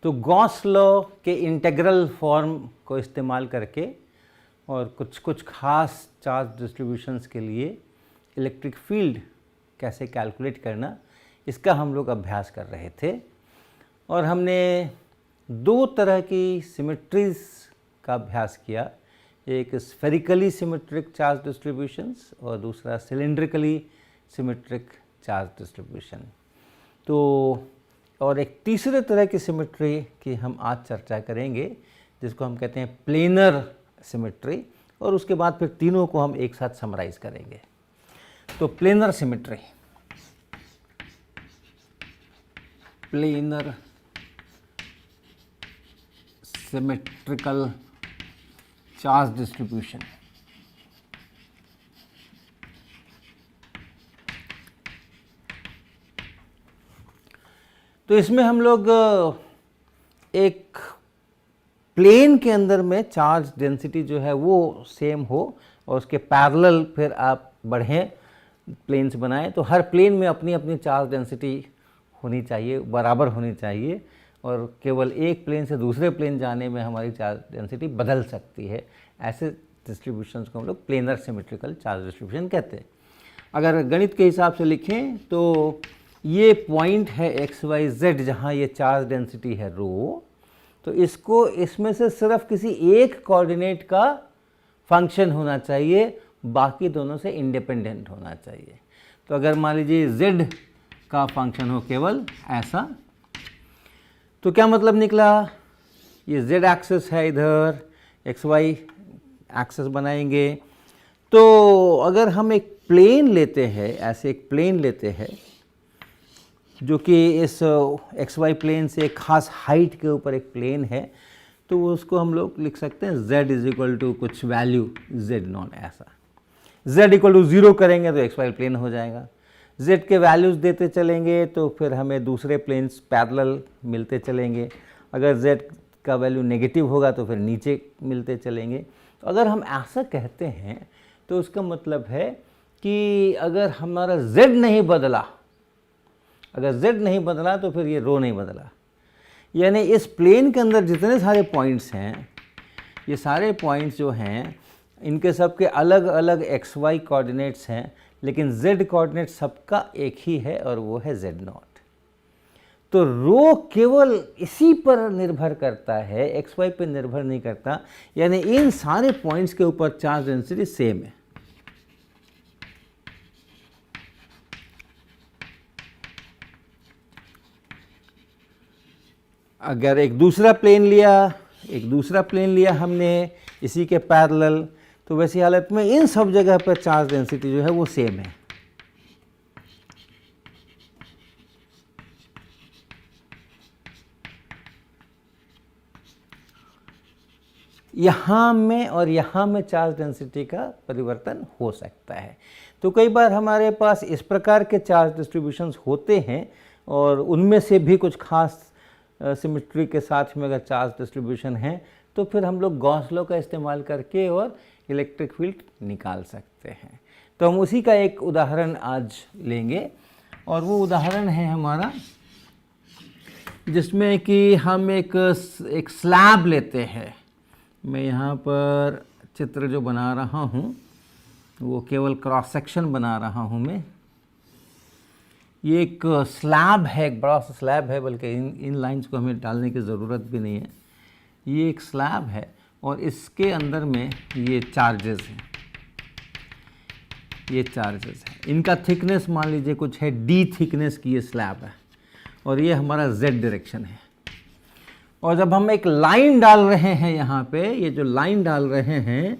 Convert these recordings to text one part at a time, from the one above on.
तो Gauss law के integral form को इस्तेमाल करके और कुछ कुछ खास चार्ज डिस्ट्रीब्यूशंस के लिए इलेक्ट्रिक फील्ड कैसे कैलकुलेट करना, इसका हम लोग अभ्यास कर रहे थे। और हमने दो तरह की सिमेट्रीज का अभ्यास किया, एक स्फेरिकली सिमेट्रिक चार्ज डिस्ट्रीब्यूशंस और दूसरा सिलिंड्रिकली सिमेट्रिक चार्ज डिस्ट्रीब्यूशन। तो और एक तीसरे तरह की सिमेट्री की हम आज चर्चा करेंगे जिसको हम कहते हैं प्लेनर सिमेट्री, और उसके बाद फिर तीनों को हम एक साथ समराइज करेंगे। तो planar symmetry, planar symmetrical charge distribution. तो इसमें हम लोग एक प्लेन के अंदर में चार्ज डेंसिटी जो है वो सेम हो और उसके पैरेलल फिर आप बढ़ें, प्लेन्स बनाएं, तो हर प्लेन में अपनी अपनी चार्ज डेंसिटी होनी चाहिए, बराबर होनी चाहिए, और केवल एक प्लेन से दूसरे प्लेन जाने में हमारी चार्ज डेंसिटी बदल सकती है। ऐसे डिस्ट्रीब्यूशंस को हम लोग प्लेनर सिमेट्रिकल चार्ज डिस्ट्रीब्यूशन कहते हैं। अगर गणित के हिसाब से लिखें तो ये पॉइंट है एक्स वाई जेड जहाँ ये चार्ज डेंसिटी है रो, तो इसको इसमें से सिर्फ किसी एक कोऑर्डिनेट का फंक्शन होना चाहिए, बाकी दोनों से इंडिपेंडेंट होना चाहिए। तो अगर मान लीजिए जेड का फंक्शन हो केवल ऐसा, तो क्या मतलब निकला, ये जेड एक्सिस है, इधर एक्स वाई एक्सिस बनाएंगे। तो अगर हम एक प्लेन लेते हैं, ऐसे एक प्लेन लेते हैं जो कि इस एक्स वाई प्लेन से एक खास हाइट के ऊपर एक प्लेन है, तो उसको हम लोग लिख सकते हैं z इज इक्वल टू कुछ वैल्यू z0 ऐसा। z इक्वल टू 0 करेंगे तो एक्स वाई प्लेन हो जाएगा, z के वैल्यूज़ देते चलेंगे तो फिर हमें दूसरे प्लेन्स पैरेलल मिलते चलेंगे, अगर z का वैल्यू नेगेटिव होगा तो फिर नीचे मिलते चलेंगे। तो अगर हम ऐसा कहते हैं तो उसका मतलब है कि अगर हमारा z नहीं बदला, अगर z नहीं बदला तो फिर ये रो नहीं बदला, यानी इस प्लेन के अंदर जितने सारे पॉइंट्स हैं, ये सारे पॉइंट्स जो हैं इनके सब के अलग अलग एक्स वाई कोऑर्डिनेट्स हैं, लेकिन z कोऑर्डिनेट सबका एक ही है और वो है z0। तो रो केवल इसी पर निर्भर करता है, एक्स वाई पर निर्भर नहीं करता, यानी इन सारे पॉइंट्स के ऊपर चार्ज डेंसिटी सेम है। अगर एक दूसरा प्लेन लिया हमने इसी के पैरेलल, तो वैसी हालत में इन सब जगह पर चार्ज डेंसिटी जो है वो सेम है। यहाँ में और यहाँ में चार्ज डेंसिटी का परिवर्तन हो सकता है। तो कई बार हमारे पास इस प्रकार के चार्ज डिस्ट्रीब्यूशंस होते हैं और उनमें से भी कुछ खास सिमेट्री के साथ में अगर चार्ज डिस्ट्रीब्यूशन है तो फिर हम लोग गॉस लॉ का इस्तेमाल करके और इलेक्ट्रिक फील्ड निकाल सकते हैं। तो हम उसी का एक उदाहरण आज लेंगे, और वो उदाहरण है हमारा जिसमें कि हम एक स्लैब लेते हैं। मैं यहाँ पर चित्र जो बना रहा हूँ वो केवल क्रॉस सेक्शन बना रहा हूँ मैं। ये एक स्लैब है, एक बड़ा सा स्लैब है, बल्कि इन लाइंस को हमें डालने की ज़रूरत भी नहीं है। ये एक स्लैब है और इसके अंदर में ये चार्जेस हैं, ये चार्जेस हैं। इनका थिकनेस मान लीजिए कुछ है d थिकनेस की ये स्लैब है और ये हमारा z डायरेक्शन है। और जब हम एक लाइन डाल रहे हैं यहाँ पे, ये जो लाइन डाल रहे हैं,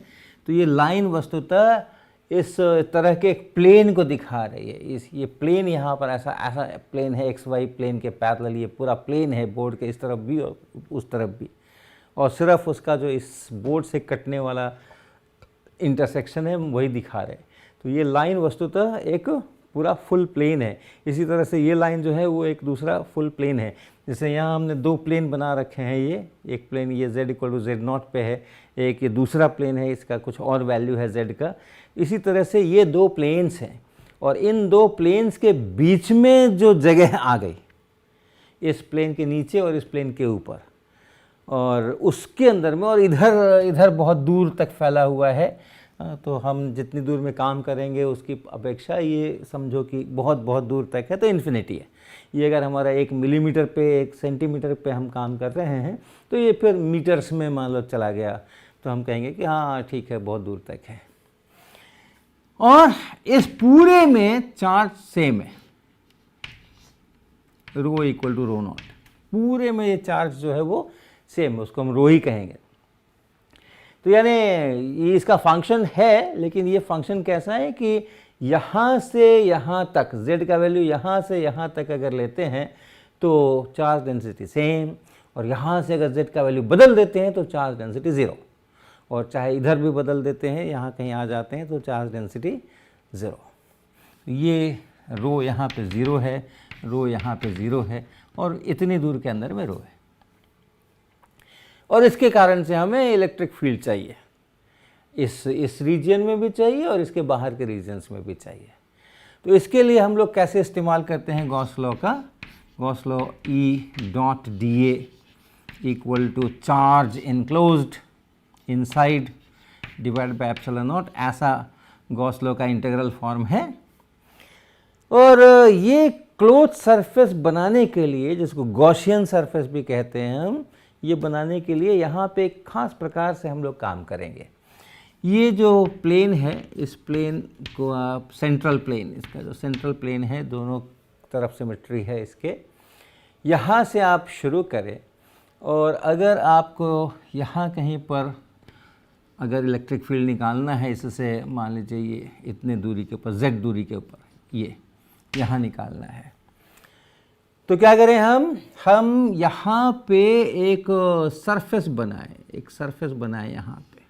तो ये लाइन वस्तुतः इस तरह के एक प्लेन को दिखा रही है। ये प्लेन यहाँ पर ऐसा प्लेन है, एक्स वाई प्लेन के पैरेलल ये पूरा प्लेन है, बोर्ड के इस तरफ भी और उस तरफ भी, और सिर्फ उसका जो इस बोर्ड से कटने वाला इंटरसेक्शन है वही दिखा रहे। तो ये लाइन वस्तुतः एक पूरा फुल प्लेन है। इसी तरह से ये लाइन जो है वो एक दूसरा फुल प्लेन है। जैसे यहाँ हमने दो प्लेन बना रखे हैं, ये एक प्लेन ये z इक्वल टू z0 पे है, एक ये दूसरा प्लेन है, इसका कुछ और वैल्यू है z का। इसी तरह से ये दो प्लेन्स हैं और इन दो प्लेन्स के बीच में जो जगह आ गई, इस प्लेन के नीचे और इस प्लेन के ऊपर, और उसके अंदर में, और इधर इधर बहुत दूर तक फैला हुआ है। तो हम जितनी दूर में काम करेंगे उसकी अपेक्षा ये समझो कि बहुत बहुत दूर तक है, तो इन्फिनिटी है। ये अगर हमारा 1 मिलीमीटर पे 1 सेंटीमीटर पे हम काम कर रहे हैं तो ये फिर मीटर्स में मान लो चला गया, तो हम कहेंगे कि हाँ ठीक है, बहुत दूर तक है। और इस पूरे में चार्ज सेम है, rho equal to rho not. पूरे में ये चार्ज जो है वो सेम है, उसको हम रो ही कहेंगे। तो यानी ये इसका फंक्शन है, लेकिन ये फंक्शन कैसा है कि यहाँ से यहाँ तक, z का वैल्यू यहाँ से यहाँ तक अगर लेते हैं तो चार्ज डेंसिटी सेम, और यहाँ से अगर z का वैल्यू बदल देते हैं तो चार्ज डेंसिटी 0, और चाहे इधर भी बदल देते हैं, यहाँ कहीं आ जाते हैं तो चार्ज डेंसिटी 0। ये रो यहाँ पे 0 है, रो यहाँ पे 0 है, और इतनी दूर के अंदर में रो है। और इसके कारण से हमें इलेक्ट्रिक फील्ड चाहिए, इस रीजन में भी चाहिए और इसके बाहर के रीजन्स में भी चाहिए। तो इसके लिए हम लोग कैसे इस्तेमाल करते हैं गॉस लॉ का? Gauss law E dot dA equal to charge enclosed inside divide by epsilon naught, ऐसा गॉस लॉ का इंटीग्रल फॉर्म है। और ये क्लोज सरफेस बनाने के लिए, जिसको गॉसियन सरफेस भी कहते हैं हम, ये बनाने के लिए यहाँ पे एक खास प्रकार से हम लोग काम करेंगे। ये जो प्लेन है, इस प्लेन को आप सेंट्रल प्लेन, इसका जो सेंट्रल प्लेन है, दोनों तरफ सिमेट्री है इसके, यहाँ से आप शुरू करें, और अगर आपको यहाँ कहीं पर अगर इलेक्ट्रिक फील्ड निकालना है, इससे मान लीजिए ये इतने दूरी के ऊपर, z दूरी के ऊपर, ये यहाँ निकालना है, तो क्या करें हम यहाँ पे एक सरफेस बनाएं, एक सरफेस बनाएं यहाँ पे,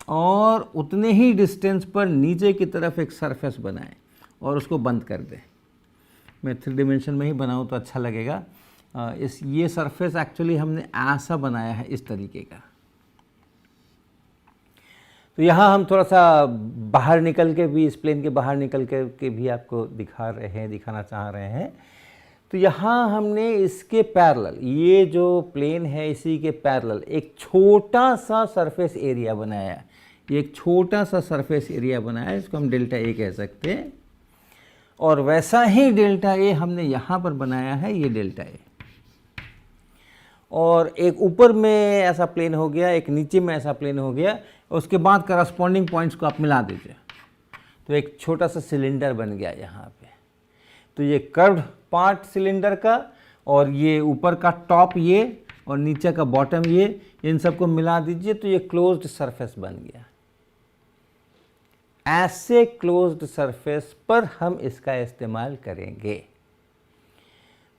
और उतने ही डिस्टेंस पर नीचे की तरफ एक सरफेस बनाएं और उसको बंद कर दें। मैं 3 डायमेंशन में ही बनाऊँ तो अच्छा लगेगा। ये सरफेस एक्चुअली हमने ऐसा बनाया है, इस तरीके का। तो यहाँ हम थोड़ा सा बाहर निकल के भी, इस प्लेन के बाहर निकल के भी आपको दिखाना चाह रहे हैं। तो यहाँ हमने इसके पैरेलल, ये जो प्लेन है इसी के पैरेलल एक छोटा सा सरफेस एरिया बनाया है। ये एक छोटा सा सरफेस एरिया बनाया है, इसको हम डेल्टा ए कह सकते हैं। और वैसा ही डेल्टा ए हमने यहाँ पर बनाया है, ये डेल्टा ए। और एक ऊपर में ऐसा प्लेन हो गया, एक नीचे में ऐसा प्लेन हो गया, उसके बाद करस्पॉन्डिंग पॉइंट्स को आप मिला दीजिए, तो एक छोटा सा सिलेंडर बन गया यहाँ पे। तो ये कर्व्ड पार्ट सिलेंडर का, और ये ऊपर का टॉप ये, और नीचे का बॉटम ये, इन सबको मिला दीजिए तो ये क्लोज्ड सरफेस बन गया। ऐसे क्लोज्ड सरफेस पर हम इसका इस्तेमाल करेंगे।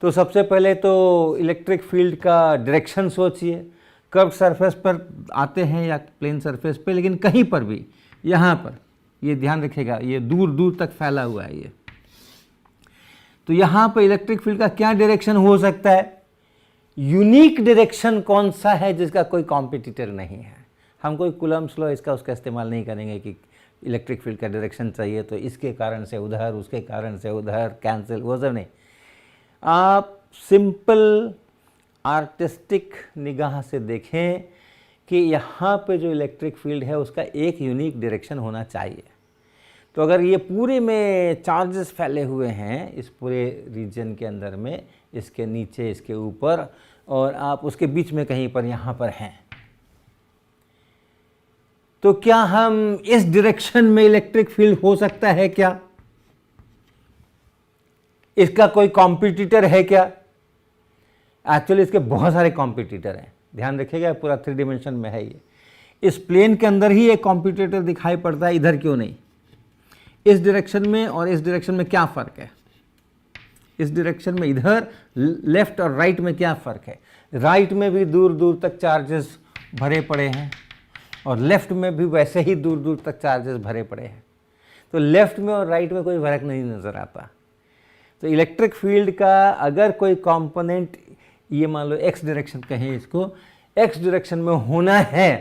तो सबसे पहले तो इलेक्ट्रिक फील्ड का डायरेक्शन सोचिए। कर्व सरफेस पर आते हैं या प्लेन सरफेस पे, लेकिन कहीं पर भी, यहाँ पर ये ध्यान रखिएगा, ये दूर दूर तक फैला हुआ है ये। तो यहाँ पर इलेक्ट्रिक फील्ड का क्या डायरेक्शन हो सकता है? यूनिक डायरेक्शन कौन सा है जिसका कोई कॉम्पिटिटर नहीं है? हम कोई कूलम्ब्स लॉ इसका उसका इस्तेमाल नहीं करेंगे कि इलेक्ट्रिक फील्ड का डायरेक्शन चाहिए तो इसके कारण से उधर, उसके कारण से उधर, कैंसिल, वो सब नहीं। आप सिंपल आर्टिस्टिक निगाह से देखें कि यहाँ पे जो इलेक्ट्रिक फील्ड है उसका एक यूनिक डायरेक्शन होना चाहिए। तो अगर ये पूरे में चार्जेस फैले हुए हैं इस पूरे रीजन के अंदर में, इसके नीचे, इसके ऊपर, और आप उसके बीच में कहीं पर यहाँ पर हैं, तो क्या हम इस डायरेक्शन में इलेक्ट्रिक फील्ड हो सकता है क्या? इसका कोई कॉम्पिटिटर है क्या? एक्चुअली इसके बहुत सारे कॉम्पिटिटर हैं, ध्यान रखिएगा, पूरा 3 डायमेंशन में है ये। इस प्लेन के अंदर ही एक कॉम्पिटिटर दिखाई पड़ता है, इधर क्यों नहीं? इस डायरेक्शन में और इस डायरेक्शन में क्या फ़र्क है? इस डायरेक्शन में इधर लेफ्ट और राइट में क्या फ़र्क है? राइट में भी दूर दूर तक चार्जेस भरे पड़े हैं, और लेफ्ट में भी वैसे ही दूर दूर तक चार्जेस भरे पड़े हैं। तो लेफ्ट में और राइट में कोई फ़र्क नहीं नज़र आता। तो इलेक्ट्रिक फील्ड का अगर कोई कंपोनेंट, ये मान लो एक्स डायरेक्शन कहें इसको, एक्स डायरेक्शन में होना है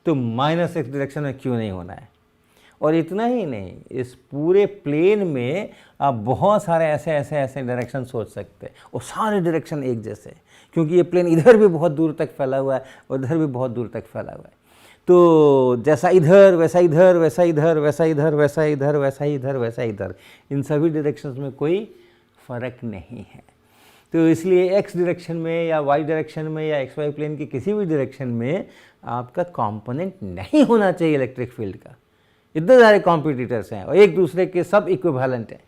तो -x डायरेक्शन में क्यों नहीं होना है? और इतना ही नहीं, इस पूरे प्लेन में आप बहुत सारे ऐसे ऐसे ऐसे डायरेक्शन सोच सकते हैं और सारे डायरेक्शन एक जैसे, क्योंकि ये प्लेन इधर भी बहुत दूर तक फैला हुआ है, उधर भी बहुत दूर तक फैला हुआ है। तो जैसा इधर वैसा इधर, वैसा इधर, वैसा इधर, वैसा इधर, वैसा इधर, वैसा इधर, इन सभी डायरेक्शंस में कोई फ़र्क नहीं है। तो इसलिए एक्स डायरेक्शन में या वाई डायरेक्शन में या एक्स वाई प्लेन के किसी भी डायरेक्शन में आपका कंपोनेंट नहीं होना चाहिए इलेक्ट्रिक फील्ड का। इतने सारे कॉम्पिटिटर्स हैं और एक दूसरे के सब इक्विवेलेंट हैं।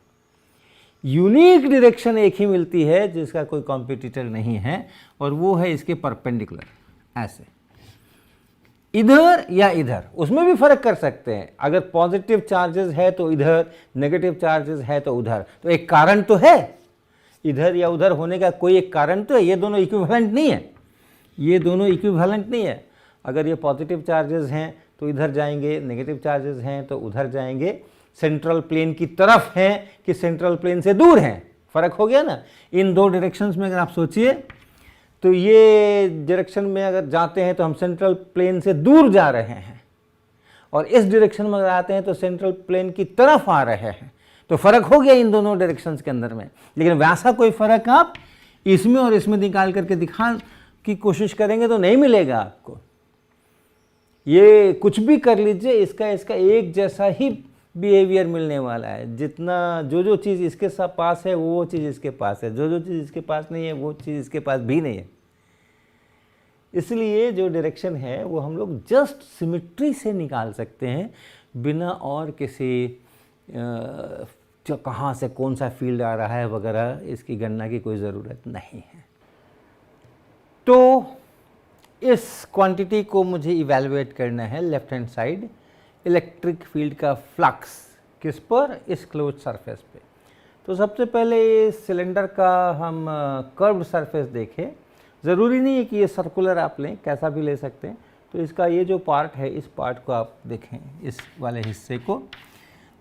यूनिक डायरेक्शन एक ही मिलती है जिसका कोई कॉम्पिटिटर नहीं है, और वो है इसके परपेंडिकुलर, ऐसे इधर या इधर। उसमें भी फर्क कर सकते हैं, अगर पॉजिटिव चार्जेस है तो इधर, नेगेटिव चार्जेस है तो उधर। तो एक कारण तो है, इधर या उधर होने का कोई एक कारण तो है। ये दोनों इक्विवेलेंट नहीं है, ये दोनों इक्विवेलेंट नहीं है। अगर ये पॉजिटिव चार्जेस हैं तो इधर जाएंगे, नेगेटिव चार्जेस हैं तो उधर जाएंगे। सेंट्रल प्लेन की तरफ हैं कि सेंट्रल प्लेन से दूर हैं, फर्क हो गया ना। इन दो डायरेक्शंस में अगर आप सोचिए तो ये डायरेक्शन में अगर जाते हैं तो हम सेंट्रल प्लेन से दूर जा रहे हैं, और इस डायरेक्शन में अगर आते हैं तो सेंट्रल प्लेन की तरफ आ रहे हैं। तो फर्क हो गया इन दोनों डायरेक्शंस के अंदर में। लेकिन वैसा कोई फर्क आप इसमें और इसमें निकाल करके दिखा की कोशिश करेंगे तो नहीं मिलेगा आपको। ये कुछ भी कर लीजिए, इसका एक जैसा ही बिहेवियर मिलने वाला है। जितना जो चीज़ इसके साथ पास है वो चीज़ इसके पास है, जो चीज़ इसके पास नहीं है वो चीज़ इसके पास भी नहीं है। इसलिए जो डायरेक्शन है वो हम लोग जस्ट सिमिट्री से निकाल सकते हैं, बिना और किसी कहाँ से कौन सा फील्ड आ रहा है वगैरह इसकी गणना की कोई ज़रूरत नहीं है। तो इस क्वांटिटी को मुझे इवैल्यूएट करना है left hand side, electric field का फ्लक्स किस पर, इस क्लोज सरफेस पे। तो सबसे पहले इस सिलेंडर का हम कर्व्ड सरफेस देखें। ज़रूरी नहीं है कि ये सर्कुलर आप लें, कैसा भी ले सकते हैं। तो इसका ये जो पार्ट है, इस पार्ट को आप देखें, इस वाले हिस्से को।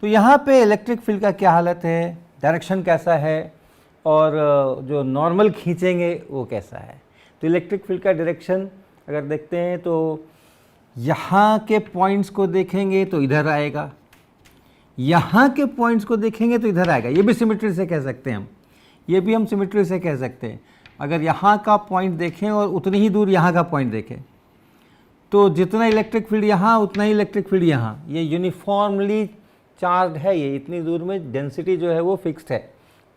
तो यहाँ पे इलेक्ट्रिक फील्ड का क्या हालत है, डायरेक्शन कैसा है, और जो नॉर्मल खींचेंगे वो कैसा है। तो इलेक्ट्रिक फील्ड का डायरेक्शन अगर देखते हैं तो यहाँ के पॉइंट्स को देखेंगे तो इधर आएगा, यहाँ के पॉइंट्स को देखेंगे तो इधर आएगा। ये भी सिमेट्री से कह सकते हैं हम, ये भी हम सिमेट्री से कह सकते हैं। अगर यहाँ का पॉइंट देखें और उतनी ही दूर यहाँ का पॉइंट देखें तो जितना इलेक्ट्रिक फील्ड यहाँ उतना ही इलेक्ट्रिक फील्ड यहाँ। ये यूनिफॉर्मली चार्ज है, ये इतनी दूर में डेंसिटी जो है वो फिक्स्ड है।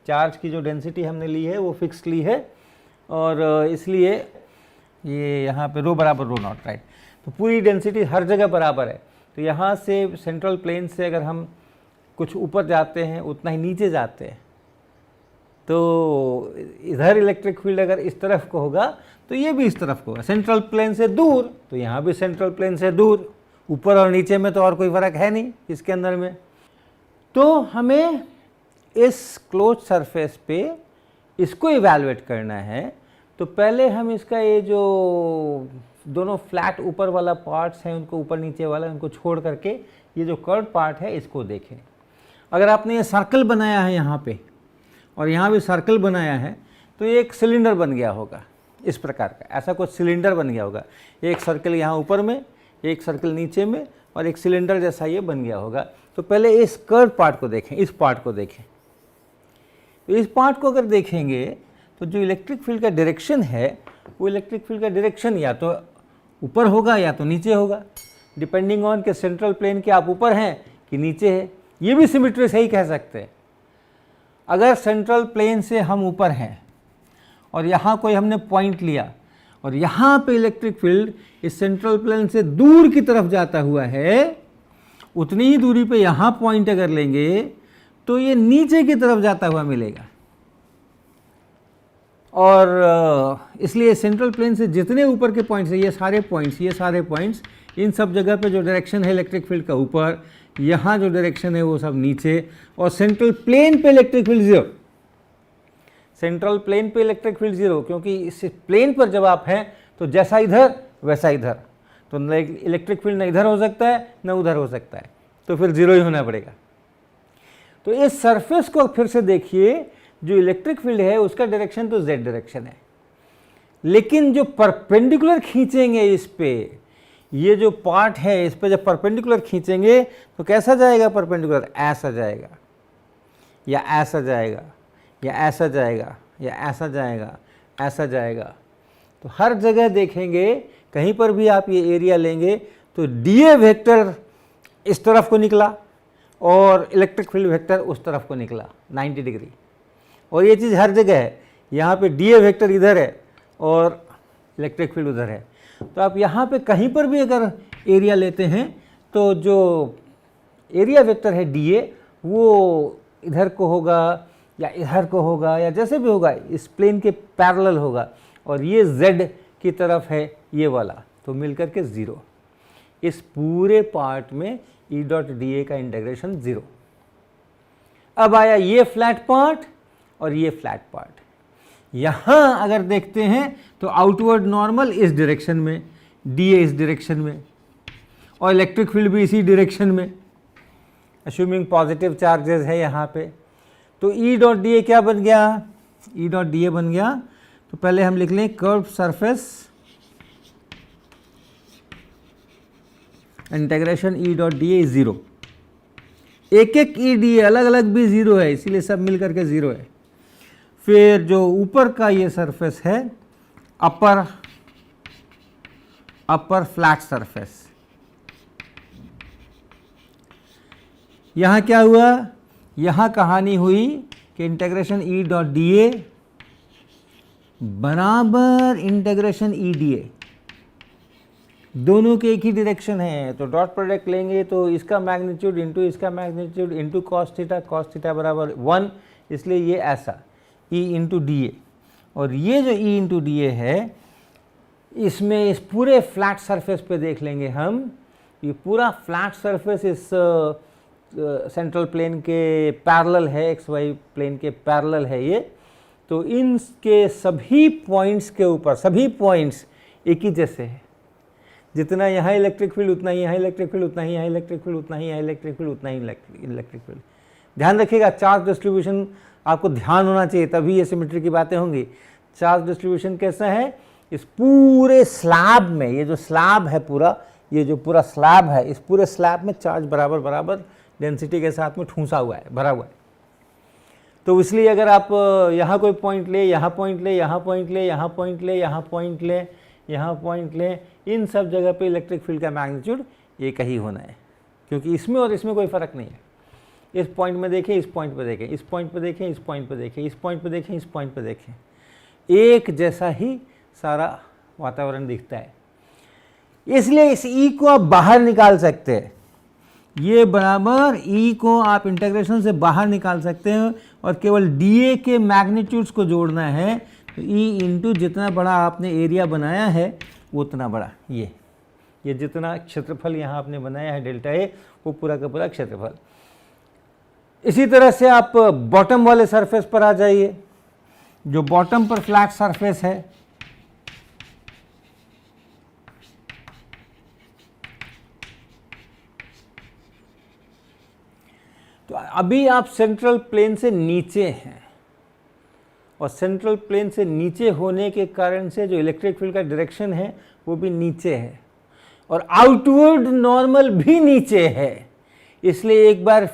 चार्ज की जो डेंसिटी हमने ली है वो फिक्स्ड ली है, और इसलिए ये यहाँ पे रो बराबर रो नॉट, राइट। तो पूरी डेंसिटी हर जगह बराबर है। तो यहाँ से सेंट्रल प्लेन से अगर हम कुछ ऊपर जाते हैं उतना ही नीचे जाते हैं, तो इधर इलेक्ट्रिक फील्ड अगर इस तरफ को होगा तो ये भी इस तरफ को होगा। सेंट्रल प्लेन से दूर तो यहाँ भी सेंट्रल प्लेन से दूर, ऊपर और नीचे में तो और कोई फ़र्क है नहीं इसके अंदर में। तो हमें इस क्लोज सरफेस पे इसको इवैल्यूएट करना है। तो पहले हम इसका ये जो दोनों फ्लैट ऊपर वाला पार्ट्स हैं उनको, ऊपर नीचे वाला, उनको छोड़ करके ये जो कर्व पार्ट है इसको देखें। अगर आपने ये सर्कल बनाया है यहाँ पे और यहाँ भी सर्कल बनाया है तो ये एक सिलेंडर बन गया होगा इस प्रकार का, ऐसा कुछ सिलेंडर बन गया होगा। एक सर्कल यहाँ ऊपर में, एक सर्कल नीचे में, और एक सिलेंडर जैसा ये बन गया होगा। तो पहले इस कर्व पार्ट को देखें, इस पार्ट को देखें। तो इस पार्ट को अगर देखेंगे तो जो इलेक्ट्रिक फील्ड का डायरेक्शन है वो इलेक्ट्रिक फील्ड का डायरेक्शन या तो ऊपर होगा या तो नीचे होगा, डिपेंडिंग ऑन के सेंट्रल प्लेन के आप ऊपर हैं कि नीचे है। ये भी सिमेट्री से ही कह सकते हैं। अगर सेंट्रल प्लेन से हम ऊपर हैं और यहाँ कोई हमने पॉइंट लिया और यहाँ पे इलेक्ट्रिक फील्ड इस सेंट्रल प्लेन से दूर की तरफ जाता हुआ है, उतनी ही दूरी पे यहाँ पॉइंट अगर लेंगे तो ये नीचे की तरफ जाता हुआ मिलेगा। और इसलिए सेंट्रल प्लेन से जितने ऊपर के पॉइंट्स हैं, ये सारे पॉइंट्स, इन सब जगह पे जो डायरेक्शन है इलेक्ट्रिक फील्ड का ऊपर, यहाँ जो डायरेक्शन है वो सब नीचे, और सेंट्रल प्लेन पे electric field zero. Central plane पे इलेक्ट्रिक फील्ड ज़ीरो, क्योंकि इस प्लेन पर जब आप हैं तो जैसा इधर वैसा इधर, तो इलेक्ट्रिक फील्ड न इधर हो सकता है न उधर हो सकता है, तो फिर ज़ीरो ही होना पड़ेगा। तो इस सरफेस को फिर से देखिए, जो इलेक्ट्रिक फील्ड है उसका डायरेक्शन तो जेड डायरेक्शन है, लेकिन जो परपेंडिकुलर खींचेंगे इस पे, ये जो पार्ट है इस पे जब परपेंडिकुलर खींचेंगे तो कैसा जाएगा परपेंडिकुलर, ऐसा जाएगा या ऐसा जाएगा या ऐसा जाएगा या ऐसा जाएगा, ऐसा जाएगा। तो हर जगह देखेंगे कहीं पर भी आप ये एरिया लेंगे तो डीए वेक्टर इस तरफ को निकला और इलेक्ट्रिक फील्ड वेक्टर उस तरफ को निकला 90 डिग्री। और ये चीज़ हर जगह है, यहाँ पे डीए वेक्टर इधर है और इलेक्ट्रिक फील्ड उधर है। तो आप यहाँ पे कहीं पर भी अगर एरिया लेते हैं तो जो एरिया वेक्टर है डीए वो इधर को होगा या इधर को होगा या जैसे भी होगा इस प्लेन के पैरेलल होगा, और ये z की तरफ है ये वाला, तो मिलकर के 0। इस पूरे पार्ट में E डॉट डी का इंटीग्रेशन 0। अब आया ये फ्लैट पार्ट और ये फ्लैट पार्ट। यहाँ अगर देखते हैं तो आउटवर्ड नॉर्मल इस डायरेक्शन में, डीए इस डायरेक्शन में और इलेक्ट्रिक फील्ड भी इसी डायरेक्शन में, अश्यूमिंग पॉजिटिव चार्जेस है यहाँ पे। तो E डॉट डी क्या बन गया, E डॉट डी बन गया, तो पहले हम लिख लें curve surface integration E dot D is 0। एक एक E डी अलग अलग भी 0 है, इसीलिए सब मिल करके 0 है। फिर जो ऊपर का ये सरफेस है अपर फ्लैट सरफेस, यहाँ क्या हुआ, यहाँ कहानी हुई कि इंटीग्रेशन E डॉट डी बराबर इंटीग्रेशन E डी ए, दोनों के एक ही डायरेक्शन है। तो डॉट प्रोडक्ट लेंगे तो इसका मैग्नीट्यूड इंटू इसका मैग्नीट्यूड इंटू कॉस थीटा बराबर 1, इसलिए ये ऐसा E इंटू डी ए। और ये जो E इंटू डी ए है इसमें इस पूरे फ्लैट सरफेस पे देख लेंगे हम, ये पूरा फ्लैट सरफेस इस सेंट्रल प्लेन के पैरेलल है, एक्स वाई प्लेन के पैरेलल है ये। तो इनके सभी पॉइंट्स के ऊपर सभी पॉइंट्स एक ही जैसे है, जितना यहाँ इलेक्ट्रिक फील्ड उतना ही यहाँ इलेक्ट्रिक फील्ड, उतना ही यहाँ इलेक्ट्रिक फील्ड, उतना ही यहाँ इलेक्ट्रिक फील्ड, उतना ही इलेक्ट्रिक फील्ड। ध्यान रखिएगा चार्ज डिस्ट्रीब्यूशन आपको ध्यान होना चाहिए, तभी ये सिमेट्री की बातें होंगी। चार्ज डिस्ट्रीब्यूशन कैसा है, इस पूरे स्लैब में, ये जो स्लैब है पूरा, ये जो पूरा स्लैब है, इस पूरे स्लैब में चार्ज बराबर बराबर डेंसिटी के साथ में ठूंसा हुआ है, भरा हुआ है। तो इसलिए अगर आप यहाँ कोई पॉइंट ले, यहाँ पॉइंट ले, यहाँ पॉइंट ले, यहाँ पॉइंट ले, यहाँ पॉइंट ले, यहाँ पॉइंट ले, इन सब जगह पे इलेक्ट्रिक फील्ड का मैग्नीट्यूड एक ही होना है, क्योंकि इसमें और इसमें कोई फ़र्क नहीं है। इस पॉइंट में देखें, इस पॉइंट पे देखें, इस पॉइंट पे देखें, इस पॉइंट पे देखें, इस पॉइंट पे देखें, इस पॉइंट पे देखें, एक जैसा ही सारा वातावरण दिखता है। इसलिए इस E को आप बाहर निकाल सकते हैं, ये बराबर E को आप इंटीग्रेशन से बाहर निकाल सकते हैं और केवल dA के मैग्नीट्यूड्स को जोड़ना है। तो E इंटू जितना बड़ा आपने एरिया बनाया है उतना बड़ा ये जितना क्षेत्रफल यहाँ आपने बनाया है डेल्टा A, वो पूरा का पूरा क्षेत्रफल। इसी तरह से आप बॉटम वाले सरफेस पर आ जाइए, जो बॉटम पर फ्लैट सरफेस है, तो अभी आप सेंट्रल प्लेन से नीचे हैं और सेंट्रल प्लेन से नीचे होने के कारण से जो इलेक्ट्रिक फील्ड का डायरेक्शन है वो भी नीचे है और आउटवर्ड नॉर्मल भी नीचे है। इसलिए एक बार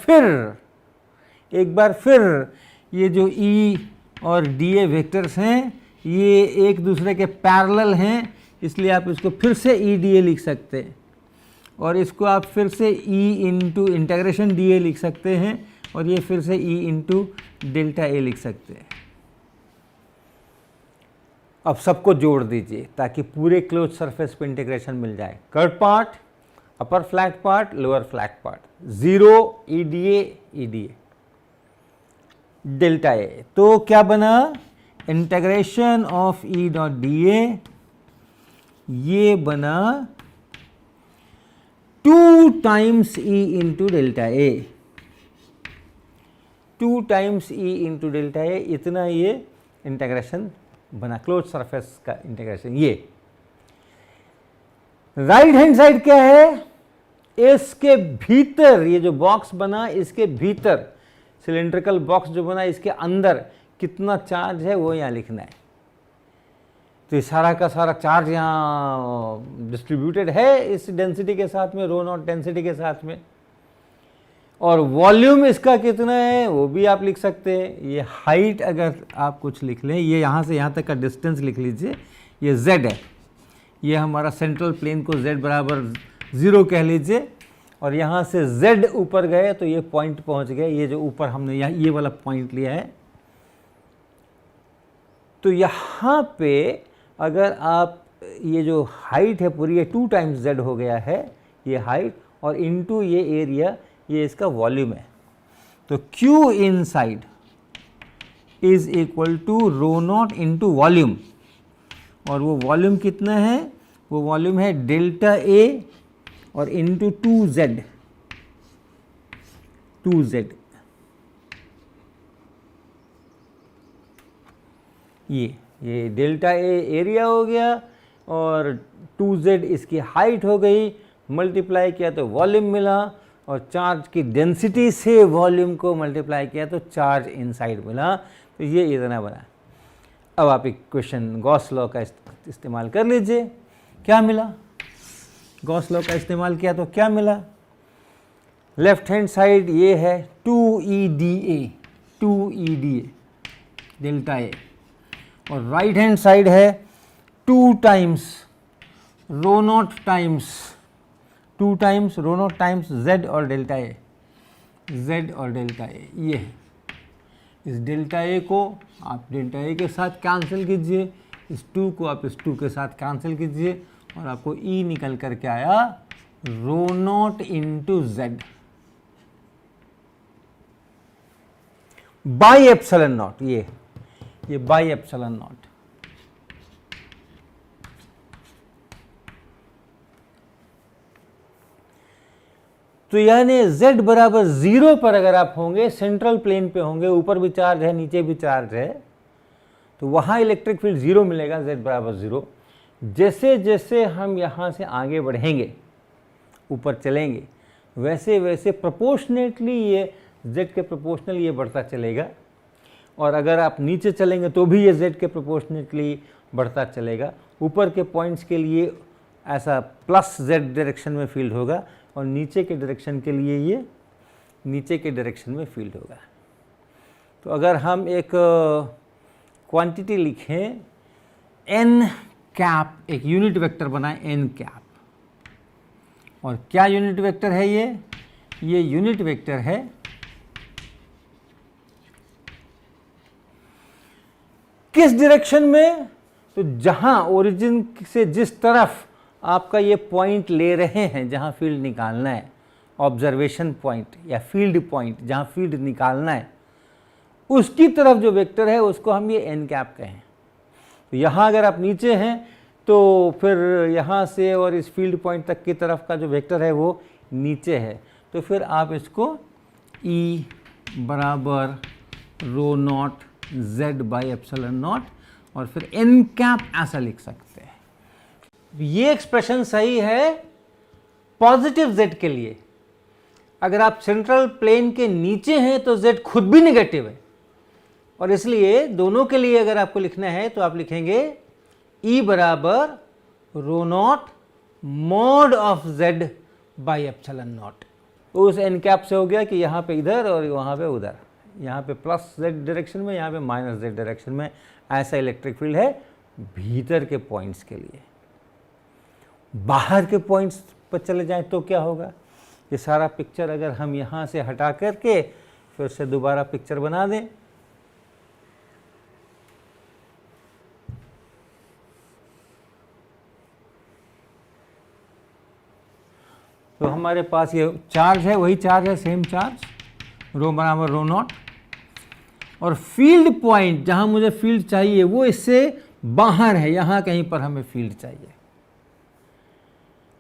फिर ये जो E और dA वेक्टर्स हैं ये एक दूसरे के पैरेलल हैं, इसलिए आप इसको फिर से EDA लिख सकते हैं और इसको आप फिर से E इंटू इंटीग्रेशन dA लिख सकते हैं और ये फिर से E इंटू डेल्टा A लिख सकते हैं। अब सबको जोड़ दीजिए ताकि पूरे क्लोज सरफेस पे इंटीग्रेशन मिल जाए। Curve part, upper flat part, lower flat part, 0 EDA delta A। तो क्या बना, integration of E dot dA ये बना 2 times E into delta A, 2 times E into delta A, इतना ये इंटीग्रेशन बना, क्लोज सरफेस का इंटीग्रेशन। ये राइट हैंड साइड क्या है, इसके भीतर ये जो बॉक्स बना इसके भीतर सिलिंड्रिकल बॉक्स जो बना इसके अंदर कितना चार्ज है वो यहाँ लिखना है। तो ये सारा का सारा चार्ज यहाँ डिस्ट्रीब्यूटेड है इस डेंसिटी के साथ में, रो नॉट डेंसिटी के साथ में। और वॉल्यूम इसका कितना है वो भी आप लिख सकते हैं। ये हाइट अगर आप कुछ लिख लें, ये यहाँ से यहाँ तक का डिस्टेंस लिख लीजिए, ये z है, ये हमारा सेंट्रल प्लेन को z बराबर 0 कह लीजिए, और यहाँ से z ऊपर गए तो ये पॉइंट पहुँच गए, ये जो ऊपर हमने यहाँ ये वाला पॉइंट लिया है। तो यहाँ पे अगर आप ये जो हाइट है पूरी, ये 2 टाइम्स z हो गया है ये हाइट, और इनटू ये एरिया, ये इसका वॉल्यूम है। तो Q inside is equal to rho naught into volume, और वो वॉल्यूम कितना है, वो वॉल्यूम है डेल्टा A और इंटू 2z, ये डेल्टा A एरिया हो गया और 2z इसकी हाइट हो गई, मल्टीप्लाई किया तो वॉल्यूम मिला, और चार्ज की डेंसिटी से वॉल्यूम को मल्टीप्लाई किया तो चार्ज इनसाइड मिला। तो ये इतना बना। अब आप इक्वेशन गॉस लॉ का इस्तेमाल कर लीजिए। क्या मिला, गॉस लॉ का इस्तेमाल किया तो क्या मिला, लेफ्ट हैंड साइड ये है 2EdA डेल्टा A, और राइट हैंड साइड है 2 times row not times z और डेल्टा A, ये है। इस डेल्टा A को आप डेल्टा A के साथ कैंसिल कीजिए, इस 2 को आप इस 2 के साथ कैंसिल कीजिए, और आपको E निकल करके आया rho naught into z by epsilon naught, ये बाई एप्सिलॉन नॉट। तो यानी z बराबर 0 पर अगर आप होंगे, सेंट्रल प्लेन पे होंगे, ऊपर भी चार्ज है नीचे भी चार्ज है, तो वहाँ इलेक्ट्रिक फील्ड 0 मिलेगा, z बराबर 0। जैसे जैसे हम यहाँ से आगे बढ़ेंगे, ऊपर चलेंगे, वैसे वैसे प्रोपोर्शनेटली ये z के प्रोपोर्शनल ये बढ़ता चलेगा, और अगर आप नीचे चलेंगे तो भी ये z के प्रोपोर्शनेटली बढ़ता चलेगा। ऊपर के पॉइंट्स के लिए ऐसा प्लस z डायरेक्शन में फील्ड होगा, और नीचे के डायरेक्शन के लिए ये नीचे के डायरेक्शन में फील्ड होगा। तो अगर हम एक क्वांटिटी लिखें n कैप, एक यूनिट वेक्टर बनाएं n कैप, और क्या यूनिट वेक्टर है ये यूनिट वेक्टर है किस डायरेक्शन में, तो जहां ओरिजिन से जिस तरफ आपका ये पॉइंट ले रहे हैं, जहां फील्ड निकालना है, ऑब्जर्वेशन पॉइंट या फील्ड पॉइंट जहां फील्ड निकालना है, उसकी तरफ जो वेक्टर है उसको हम ये n कैप कहें। तो यहाँ अगर आप नीचे हैं तो फिर यहाँ से और इस फील्ड पॉइंट तक की तरफ का जो वेक्टर है वो नीचे है, तो फिर आप इसको E बराबर rho naught z by epsilon naught, और फिर n कैप ऐसा लिख सकते हैं। ये एक्सप्रेशन सही है पॉजिटिव z के लिए। अगर आप सेंट्रल प्लेन के नीचे हैं तो z खुद भी नेगेटिव है, और इसलिए दोनों के लिए अगर आपको लिखना है तो आप लिखेंगे E बराबर rho naught mod of z by epsilon naught. उस n कैप से हो गया कि यहाँ पे इधर और वहाँ पे उधर, यहाँ पे प्लस z डायरेक्शन में, यहाँ पे माइनस z डायरेक्शन में, ऐसा इलेक्ट्रिक फील्ड है भीतर के पॉइंट्स के लिए। बाहर के पॉइंट्स पर चले जाएं तो क्या होगा, ये सारा पिक्चर अगर हम यहाँ से हटा करके फिर से दोबारा पिक्चर बना दें, तो हमारे पास ये चार्ज है, वही चार्ज है, सेम चार्ज, रो बराबर रो नॉट, और फील्ड पॉइंट जहाँ मुझे फील्ड चाहिए वो इससे बाहर है, यहाँ कहीं पर हमें फील्ड चाहिए।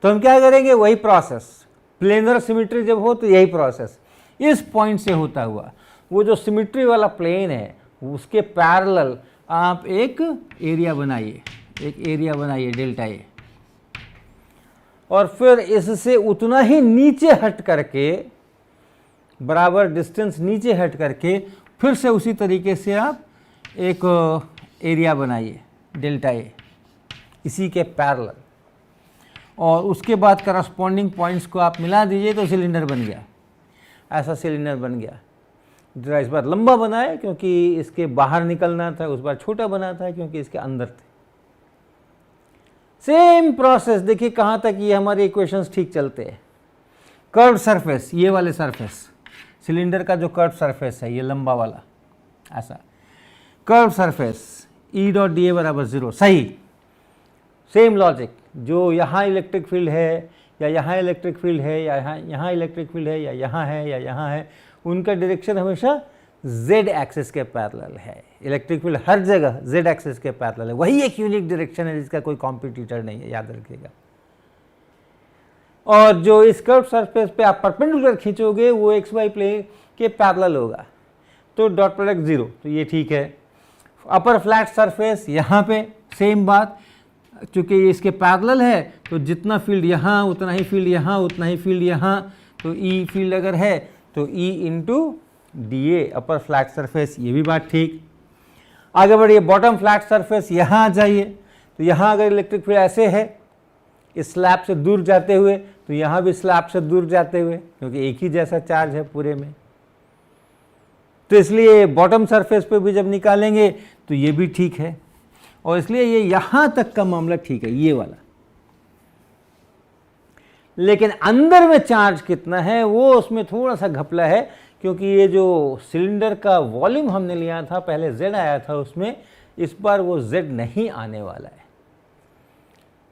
तो हम क्या करेंगे, वही प्रोसेस, प्लेनर सिमेट्री जब हो तो यही प्रोसेस इस पॉइंट से होता हुआ, वो जो सिमेट्री वाला प्लेन है उसके पैरेलल आप एक एरिया बनाइए डेल्टा ए, और फिर इससे उतना ही नीचे हट करके, बराबर डिस्टेंस नीचे हट करके, फिर से उसी तरीके से आप एक एरिया बनाइए डेल्टा ए, इसी के पैरेलल, और उसके बाद करस्पॉन्डिंग पॉइंट्स को आप मिला दीजिए तो सिलेंडर बन गया। ऐसा सिलेंडर बन गया। जरा इस बार लंबा बना है क्योंकि इसके बाहर निकलना था, उस बार छोटा बना था क्योंकि इसके अंदर थे। सेम प्रोसेस, देखिए कहाँ तक ये हमारे इक्वेशंस ठीक चलते हैं। कर्व सरफेस, ये वाले सरफेस, सिलेंडर का जो कर्व सरफेस है ये लंबा वाला, ऐसा curve surface, E dot D A बराबर 0, सही। सेम लॉजिक, जो यहाँ इलेक्ट्रिक फील्ड है या यहाँ इलेक्ट्रिक फील्ड है या यहाँ इलेक्ट्रिक फील्ड है या यहाँ है या यहाँ है, उनका डायरेक्शन हमेशा z एक्सिस के पैरेलल है। इलेक्ट्रिक फील्ड हर जगह z एक्सिस के पैरेलल है, वही एक यूनिक डायरेक्शन है जिसका कोई कॉम्पिटिटर नहीं है, याद रखिएगा। और जो इस कर्व सरफेस पे आप परपेंडिकुलर खींचोगे वो xy प्लेन के पैरेलल होगा, तो डॉट प्रोडक्ट 0, तो ये ठीक है। अपर फ्लैट सरफेस, यहाँ पे सेम बात, चूँकि ये इसके पैरेलल है तो जितना फील्ड यहाँ उतना ही फील्ड यहाँ, उतना ही फील्ड यहाँ, तो E फील्ड अगर है तो E into D A upper flat surface, ये भी बात ठीक। आगे बढ़िए, बॉटम फ्लैट सरफेस, यहाँ आ जाइए, तो यहाँ अगर इलेक्ट्रिक फील्ड ऐसे है इस स्लैब से दूर जाते हुए, तो यहाँ भी स्लैब से दूर जाते हुए, क्योंकि एक ही जैसा चार्ज है पूरे में, तो इसलिए बॉटम सरफेस पे भी जब निकालेंगे तो ये भी ठीक है, और इसलिए ये यहाँ तक का मामला ठीक है, ये वाला। लेकिन अंदर में चार्ज कितना है वो उसमें थोड़ा सा घपला है, क्योंकि ये जो सिलेंडर का वॉल्यूम हमने लिया था पहले z आया था उसमें, इस बार वो z नहीं आने वाला है।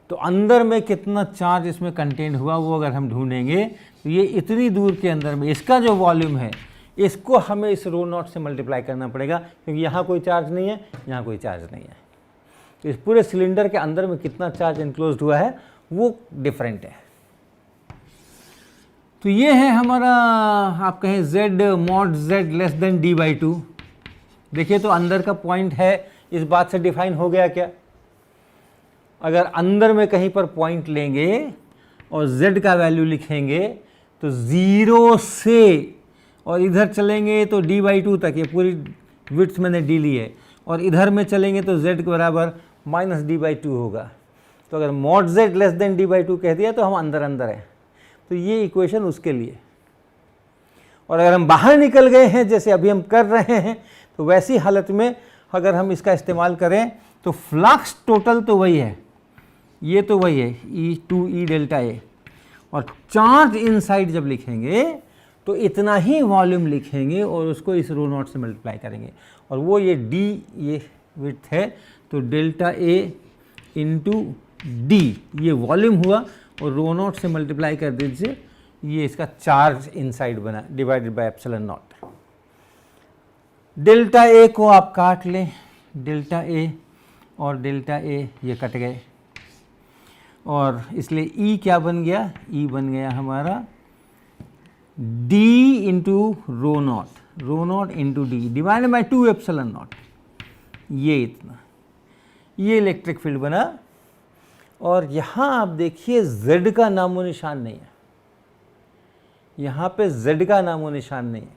तो अंदर में कितना चार्ज इसमें कंटेन हुआ वो अगर हम ढूंढेंगे तो ये इतनी दूर के अंदर में इसका जो वॉल्यूम है इसको हमें इस रो नॉट से मल्टीप्लाई करना पड़ेगा, क्योंकि यहाँ कोई चार्ज नहीं है, यहाँ कोई चार्ज नहीं है। तो इस पूरे सिलेंडर के अंदर में कितना चार्ज इनक्लोज्ड हुआ है वो डिफरेंट है। तो ये है हमारा, आप कहें z mod z less than d/2। देखिए तो अंदर का पॉइंट है, इस बात से डिफाइन हो गया क्या? अगर अंदर में कहीं पर पॉइंट लेंगे और z का वैल्यू लिखेंगे तो 0 से और इधर चलेंगे तो d/2 तक, ये पूरी विड्थ मैंने d ली है, और इधर में चलेंगे तो z के बराबर माइनस d/2 होगा। तो अगर mod z less than d/2 कह दिया तो हम अंदर अंदर हैं, तो ये इक्वेशन उसके लिए। और अगर हम बाहर निकल गए हैं जैसे अभी हम कर रहे हैं, तो वैसी हालत में अगर हम इसका इस्तेमाल करें तो फ्लक्स टोटल तो वही है, ये तो वही है E2E डेल्टा ए, और चार्ज इनसाइड जब लिखेंगे तो इतना ही वॉल्यूम लिखेंगे और उसको इस रो नॉट से मल्टीप्लाई करेंगे, और वो ये D ये विड्थ है, तो डेल्टा ए इंटू डी ये वॉल्यूम हुआ, और रो नॉट से मल्टीप्लाई कर दीजिए, ये इसका चार्ज इनसाइड बना divided by epsilon naught. Delta A को आप काट लें, डेल्टा ए और डेल्टा ए ये कट गए, और इसलिए ई क्या बन गया? ई बन गया हमारा D into rho naught into D divided by 2 epsilon naught, ये इतना, ये इलेक्ट्रिक फील्ड बना। और यहाँ आप देखिए z का नामो निशान नहीं है, यहाँ पे z का नामो निशान नहीं है,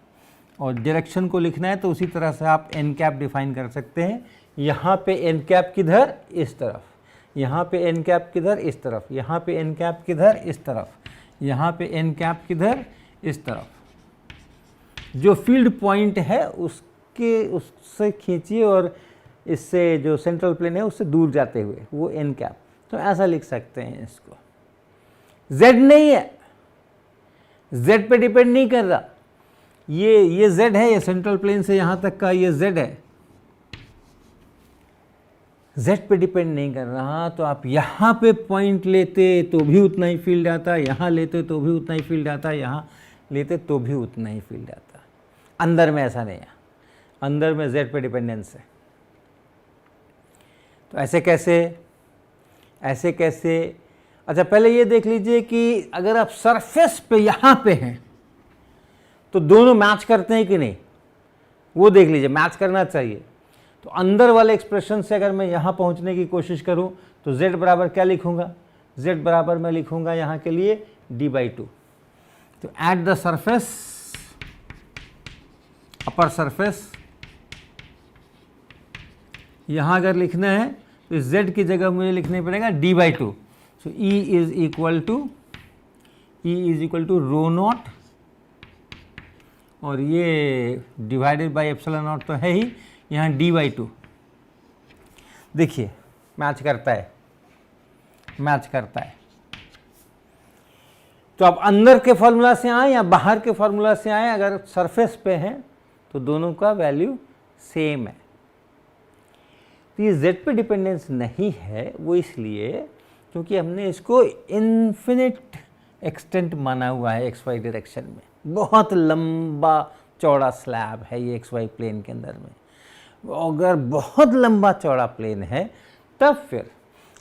और डायरेक्शन को लिखना है तो उसी तरह से आप n कैप डिफाइन कर सकते हैं। यहाँ पे n कैप किधर? इस तरफ, यहाँ पे n कैप किधर? इस तरफ, यहाँ पे n कैप किधर? इस तरफ, यहाँ पे n कैप किधर? इस तरफ। जो फील्ड पॉइंट है उससे खींचिए और इससे जो सेंट्रल प्लेन है उससे दूर जाते हुए वो n कैप, तो ऐसा लिख सकते हैं इसको। z नहीं है, z पे डिपेंड नहीं कर रहा, ये z है, ये सेंट्रल प्लेन से यहाँ तक का ये z है, z पे डिपेंड नहीं कर रहा। तो आप यहाँ पे पॉइंट लेते तो भी उतना ही फील्ड आता, यहाँ लेते तो भी उतना ही फील्ड आता, यहाँ लेते तो भी उतना ही फील्ड आता। अंदर में ऐसा नहीं है, अंदर में z पे डिपेंडेंस है। तो ऐसे कैसे? अच्छा पहले ये देख लीजिए कि अगर आप सरफेस पे यहाँ पे हैं तो दोनों मैच करते हैं कि नहीं, वो देख लीजिए, मैच करना चाहिए। तो अंदर वाले एक्सप्रेशन से अगर मैं यहाँ पहुँचने की कोशिश करूँ तो z बराबर क्या लिखूँगा? z बराबर मैं लिखूँगा यहाँ के लिए d/2। तो at the surface, upper surface, यहाँ अगर लिखना है तो इस z की जगह मुझे लिखने पड़ेगा d/2। So E is equal to rho naught, और ये डिवाइडेड बाई एप्सिलॉन नॉट तो है ही, यहाँ d/2। देखिए मैच करता है, मैच करता है। तो आप अंदर के फॉर्मूला से आए या बाहर के फॉर्मूला से आए, अगर सरफेस पे हैं तो दोनों का वैल्यू सेम है। तो ये z पे डिपेंडेंस नहीं है, वो इसलिए क्योंकि हमने इसको इन्फिनिट एक्सटेंट माना हुआ है xy डायरेक्शन में। बहुत लंबा चौड़ा स्लैब है ये xy प्लेन के अंदर में। अगर बहुत लंबा चौड़ा प्लेन है तब फिर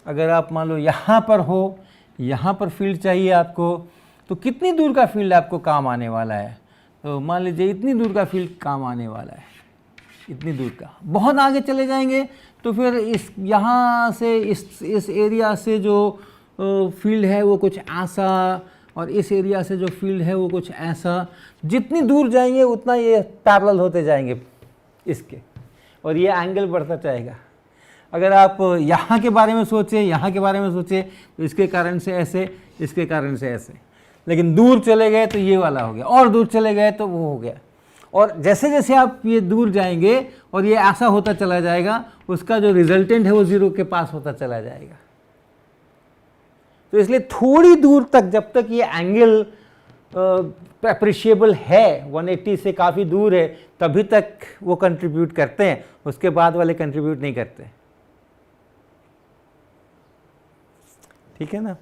अगर आप मान लो यहाँ पर हो, यहाँ पर फील्ड चाहिए आपको, तो कितनी दूर का फील्ड आपको काम आने वाला है? तो मान लीजिए इतनी दूर का फील्ड काम आने वाला है, इतनी दूर का। बहुत आगे चले जाएंगे तो फिर इस यहाँ से इस एरिया से जो फील्ड है वो कुछ ऐसा, और इस एरिया से जो फील्ड है वो कुछ ऐसा। जितनी दूर जाएंगे उतना ये पैरेलल होते जाएंगे इसके, और ये एंगल बढ़ता जाएगा। अगर आप यहाँ के बारे में सोचें, यहाँ के बारे में सोचें, तो इसके कारण से ऐसे, इसके कारण से ऐसे। लेकिन दूर चले गए तो ये वाला हो गया, और दूर चले गए तो वो हो गया। और जैसे जैसे आप ये दूर जाएंगे और ये ऐसा होता चला जाएगा, उसका जो रिजल्टेंट है वो जीरो के पास होता चला जाएगा। तो इसलिए थोड़ी दूर तक, जब तक ये एंगल अप्रिशिएबल है, 180 से काफ़ी दूर है, तभी तक वो कंट्रीब्यूट करते हैं, उसके बाद वाले कंट्रीब्यूट नहीं करते। ठीक है ना?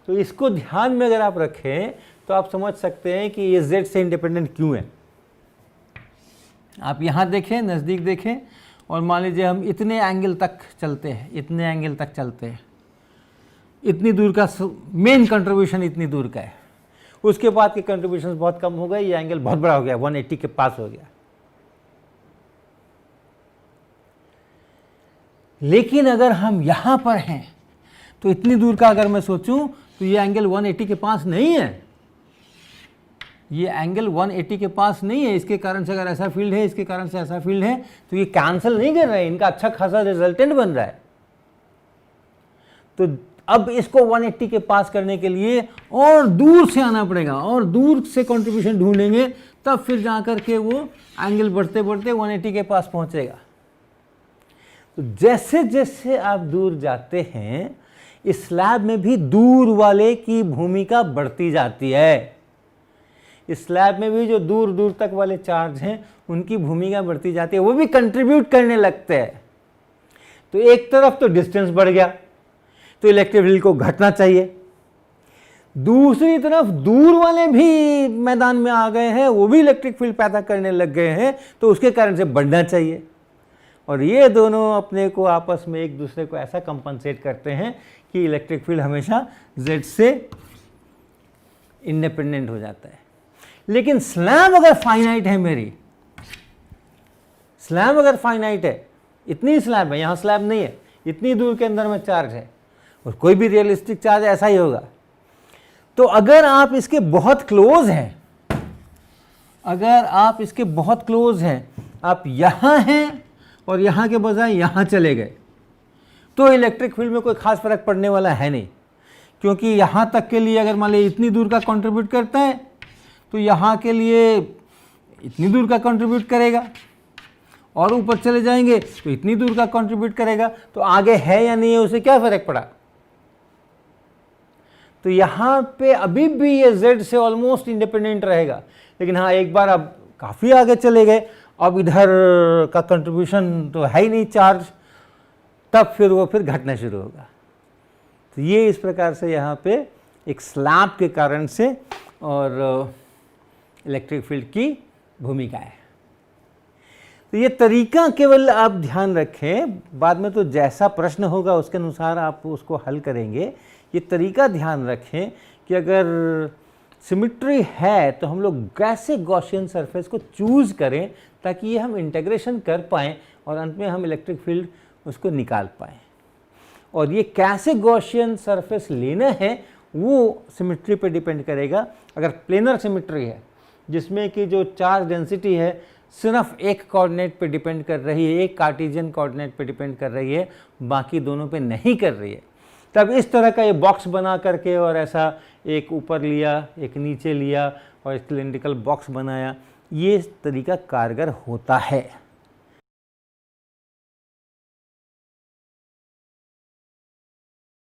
तो इसको ध्यान में अगर आप रखें तो आप समझ सकते हैं कि ये z से इंडिपेंडेंट क्यों है। आप यहाँ देखें, नज़दीक देखें, और मान लीजिए हम इतने एंगल तक चलते हैं, इतने एंगल तक चलते हैं, इतनी दूर का मेन कंट्रीब्यूशन इतनी दूर का है, उसके बाद के कंट्रीब्यूशन बहुत कम हो गए, ये एंगल बहुत बड़ा हो गया, 180 के पास हो गया। लेकिन अगर हम यहाँ पर हैं तो इतनी दूर का अगर मैं सोचूं तो ये एंगल 180 के पास नहीं है, ये एंगल 180 के पास नहीं है। इसके कारण से अगर ऐसा फील्ड है, इसके कारण से ऐसा फील्ड है, तो ये कैंसिल नहीं कर रहे हैं, इनका अच्छा खासा रिजल्टेंट बन रहा है। तो अब इसको 180 के पास करने के लिए और दूर से आना पड़ेगा, और दूर से कंट्रीब्यूशन ढूंढेंगे, तब फिर जाकर के वो एंगल बढ़ते बढ़ते 180 के पास पहुंचेगा। तो जैसे जैसे आप दूर जाते हैं, इस स्लैब में भी दूर वाले की भूमिका बढ़ती जाती है। इस स्लैब में भी जो दूर दूर तक वाले चार्ज हैं उनकी भूमिका बढ़ती जाती है, वो भी कंट्रीब्यूट करने लगते हैं। तो एक तरफ तो डिस्टेंस बढ़ गया, तो इलेक्ट्रिक फील्ड को घटना चाहिए। दूसरी तरफ दूर वाले भी मैदान में आ गए हैं, वो भी इलेक्ट्रिक फील्ड पैदा करने लग गए हैं, तो उसके कारण से बढ़ना चाहिए। और ये दोनों अपने को आपस में एक दूसरे को ऐसा कंपनसेट करते हैं कि इलेक्ट्रिक फील्ड हमेशा z से इंडिपेंडेंट हो जाता है। लेकिन स्लैब अगर फाइनाइट है, मेरी स्लैब अगर फाइनाइट है, इतनी स्लैब है, यहाँ स्लैब नहीं है, इतनी दूर के अंदर में चार्ज है, और कोई भी रियलिस्टिक चार्ज ऐसा ही होगा। तो अगर आप इसके बहुत क्लोज हैं, अगर आप इसके बहुत क्लोज हैं, आप यहाँ हैं और यहाँ के बजाय यहाँ चले गए, तो इलेक्ट्रिक फील्ड में कोई खास फर्क पड़ने वाला है नहीं। क्योंकि यहाँ तक के लिए अगर मान लीजिए इतनी दूर का कंट्रीब्यूट करता है, तो यहाँ के लिए इतनी दूर का कंट्रीब्यूट करेगा, और ऊपर चले जाएंगे तो इतनी दूर का कंट्रीब्यूट करेगा। तो आगे है या नहीं है, उसे क्या फर्क पड़ा। तो यहाँ पे अभी भी ये z से ऑलमोस्ट इंडिपेंडेंट रहेगा। लेकिन हाँ, एक बार अब काफ़ी आगे चले गए, अब इधर का कंट्रीब्यूशन तो है ही नहीं चार्ज, तब फिर वो फिर घटना शुरू होगा। तो ये इस प्रकार से यहाँ पे एक स्लैब के कारण से और इलेक्ट्रिक फील्ड की भूमिका है। तो ये तरीका केवल आप ध्यान रखें, बाद में तो जैसा प्रश्न होगा उसके अनुसार आप उसको हल करेंगे। ये तरीका ध्यान रखें कि अगर सिमिट्री है तो हम लोग कैसे गॉसियन सरफेस को चूज़ करें ताकि ये हम इंटीग्रेशन कर पाएँ और अंत में हम इलेक्ट्रिक फील्ड उसको निकाल पाएँ। और ये कैसे गॉसियन सरफेस लेना है वो सिमिट्री पे डिपेंड करेगा। अगर प्लेनर सिमिट्री है जिसमें कि जो चार्ज डेंसिटी है सिर्फ एक कोऑर्डिनेट पे डिपेंड कर रही है, एक कार्टेशियन कोऑर्डिनेट पे डिपेंड कर रही है, बाकी दोनों पे नहीं कर रही है, तब इस तरह का ये बॉक्स बना करके और ऐसा एक ऊपर लिया, एक नीचे लिया और एक सिलिंड्रिकल बॉक्स बनाया, ये तरीका कारगर होता है।